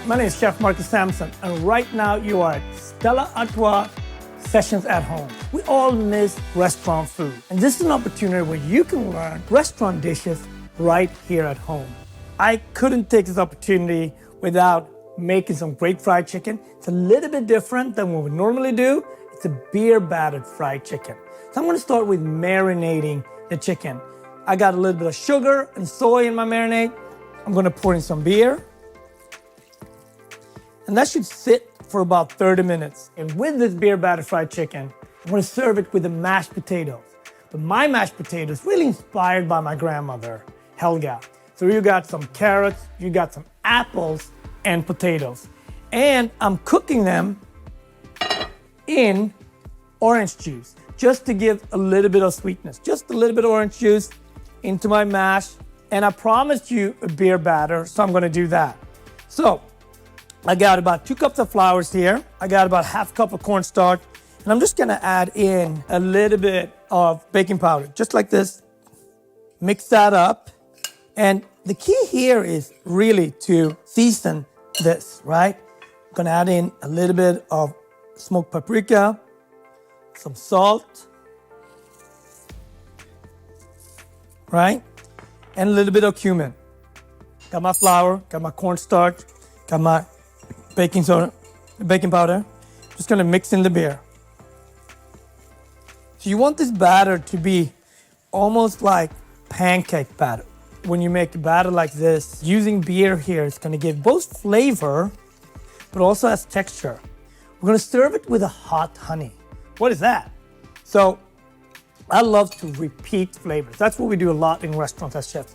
My name is Chef Marcus Sampson, and right now you are at Stella Artois Sessions at Home. We all miss restaurant food, and this is an opportunity where you can learn restaurant dishes right here at home. I couldn't take this opportunity without making some great fried chicken. It's a little bit different than what we normally do. It's a beer-battered fried chicken. So I'm gonna start with marinating the chicken. I got a little bit of sugar and soy in my marinade. I'm gonna pour in some beer. And that should sit for about 30 minutes. And with this beer-battered fried chicken, I'm gonna serve it with the mashed potatoes. But my mashed potatoes really inspired by my grandmother, Helga. So you got some carrots, you got some apples and potatoes. And I'm cooking them in orange juice, just to give a little bit of sweetness. Just a little bit of orange juice into my mash. And I promised you a beer batter, so I'm gonna do that. So, I got about 2 cups of flours here. I got about ½ cup of cornstarch. And I'm just gonna add in a little bit of baking powder, just like this. Mix that up. And the key here is really to season this, right? I'm gonna add in a little bit of smoked paprika, some salt, right? And a little bit of cumin. Got my flour, got my cornstarch, got my baking soda, baking powder. Just gonna mix in the beer. So you want this batter to be almost like pancake batter. When you make a batter like this, using beer here is gonna give both flavor, but also has texture. We're gonna serve it with a hot honey. What is that? So I love to repeat flavors. That's what we do a lot in restaurants as chefs.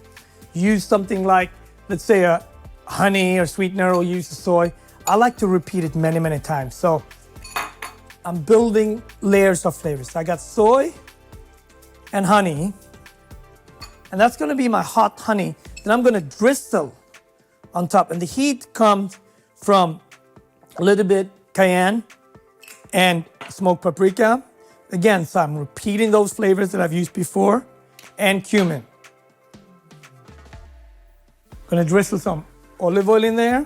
Use something like, let's say a honey or sweetener, or use the soy. I like to repeat it many, many times. So I'm building layers of flavors. I got soy and honey, and that's gonna be my hot honey. Then I'm gonna drizzle on top, and the heat comes from a little bit cayenne and smoked paprika. Again, so I'm repeating those flavors that I've used before, and cumin. Gonna drizzle some olive oil in there.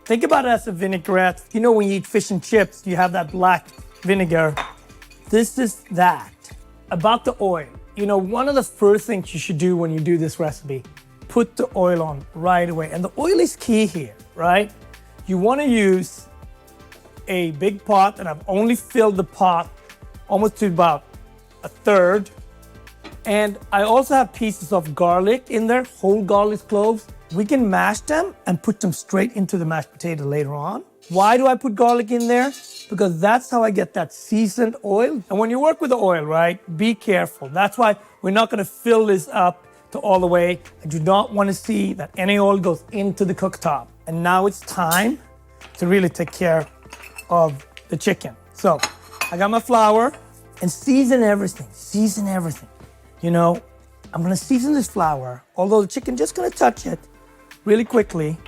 Think about it as a vinaigrette. You know when you eat fish and chips, you have that black vinegar. This is that. About the oil, you know, one of the first things you should do when you do this recipe, put the oil on right away. And the oil is key here, right? You wanna use a big pot, and I've only filled the pot almost to about 1/3. And I also have pieces of garlic in there, whole garlic cloves. We can mash them and put them straight into the mashed potato later on. Why do I put garlic in there? Because that's how I get that seasoned oil. And when you work with the oil, right, be careful. That's why we're not gonna fill this up to all the way. I do not wanna see that any oil goes into the cooktop. And now it's time to really take care of the chicken. So I got my flour, and season everything, season everything. You know, I'm gonna season this flour, although the chicken just gonna touch it really quickly.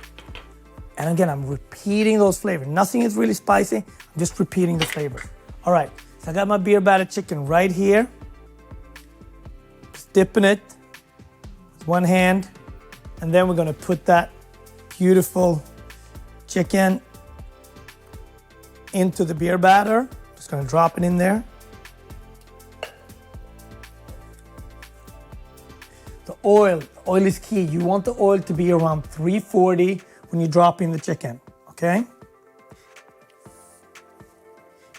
And again, I'm repeating those flavors. Nothing is really spicy, I'm just repeating the flavor. All right, so I got my beer battered chicken right here. Just dipping it with one hand. And then we're gonna put that beautiful chicken into the beer batter. Just gonna drop it in there. The oil is key. You want the oil to be around 340 when you drop in the chicken, okay?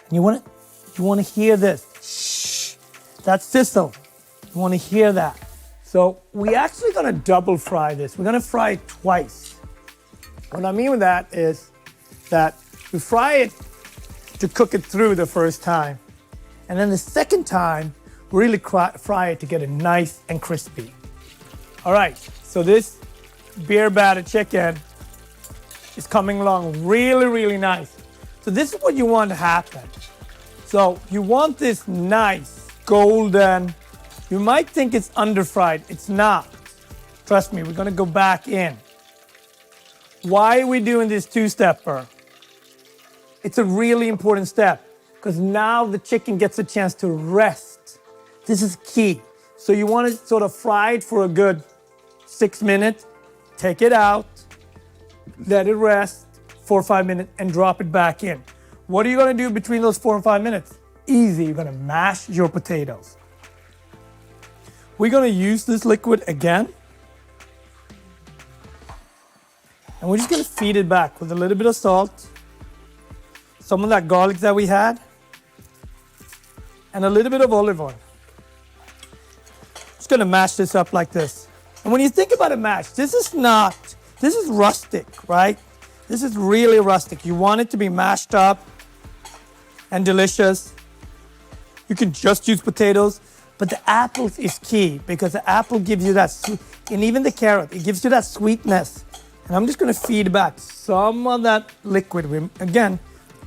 And you wanna hear this. Shh, that sizzle. You wanna hear that. So we actually gonna double fry this. We're gonna fry it twice. What I mean with that is that we fry it to cook it through the first time. And then the second time, we really fry it to get it nice and crispy. All right, so this beer battered chicken is coming along really, really nice. So this is what you want to happen. So you want this nice, golden, you might think it's underfried, it's not. Trust me, we're gonna go back in. Why are we doing this two-stepper? It's a really important step because now the chicken gets a chance to rest. This is key. So you want to sort of fry it for a good 6 minutes, take it out, let it rest 4 or 5 minutes, and drop it back in. What are you gonna do between those 4 and 5 minutes? Easy, you're gonna mash your potatoes. We're gonna use this liquid again. And we're just gonna feed it back with a little bit of salt, some of that garlic that we had, and a little bit of olive oil. Just gonna mash this up like this. And when you think about a mash, this is rustic, right? This is really rustic. You want it to be mashed up and delicious. You can just use potatoes, but the apple is key because the apple gives you that, and even the carrot, it gives you that sweetness. And I'm just gonna feed back some of that liquid.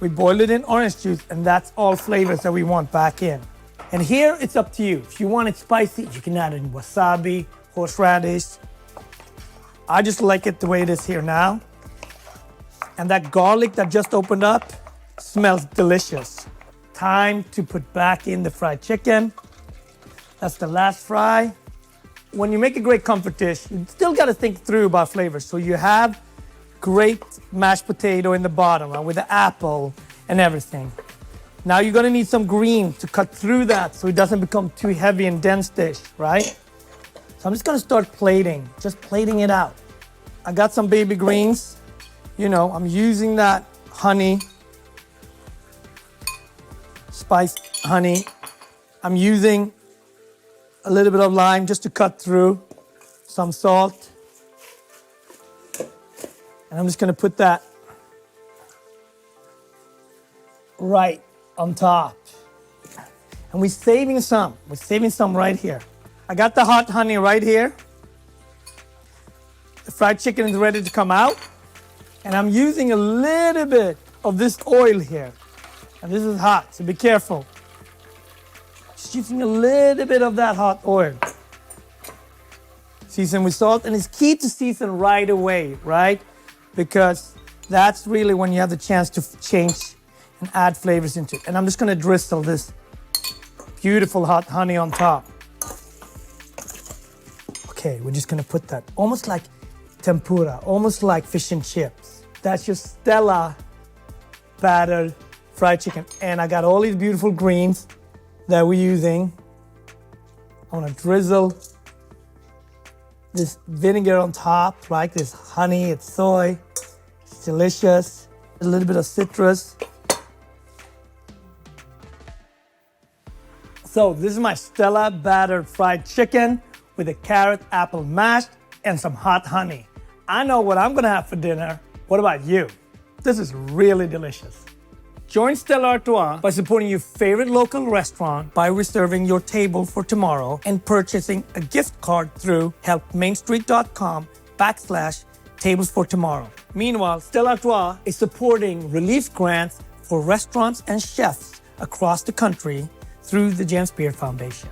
We boiled it in orange juice, and that's all flavors that we want back in. And here, it's up to you. If you want it spicy, you can add in wasabi, horseradish. I just like it the way it is here now. And that garlic that just opened up smells delicious. Time to put back in the fried chicken. That's the last fry. When you make a great comfort dish, you still got to think through about flavors. So you have great mashed potato in the bottom, right, with the apple and everything. Now you're going to need some green to cut through that so it doesn't become too heavy and dense dish, right? So I'm just going to start plating, just plating it out. I got some baby greens. You know, I'm using that honey, spiced honey. I'm using a little bit of lime just to cut through, some salt. And I'm just gonna put that right on top. And we're saving some right here. I got the hot honey right here. The fried chicken is ready to come out. And I'm using a little bit of this oil here. And this is hot, so be careful. Just using a little bit of that hot oil. Season with salt, and it's key to season right away, right? Because that's really when you have the chance to change and add flavors into it. And I'm just gonna drizzle this beautiful hot honey on top. Okay, we're just gonna put that almost like tempura, almost like fish and chips. That's your Stella battered fried chicken. And I got all these beautiful greens that we're using. I wanna drizzle this vinegar on top, right? This honey, it's soy, it's delicious. A little bit of citrus. So this is my Stella battered fried chicken with a carrot apple mashed and some hot honey. I know what I'm gonna have for dinner. What about you? This is really delicious. Join Stella Artois by supporting your favorite local restaurant by reserving your table for tomorrow and purchasing a gift card through helpmainstreet.com/tables for tomorrow. Meanwhile, Stella Artois is supporting relief grants for restaurants and chefs across the country through the James Beard Foundation.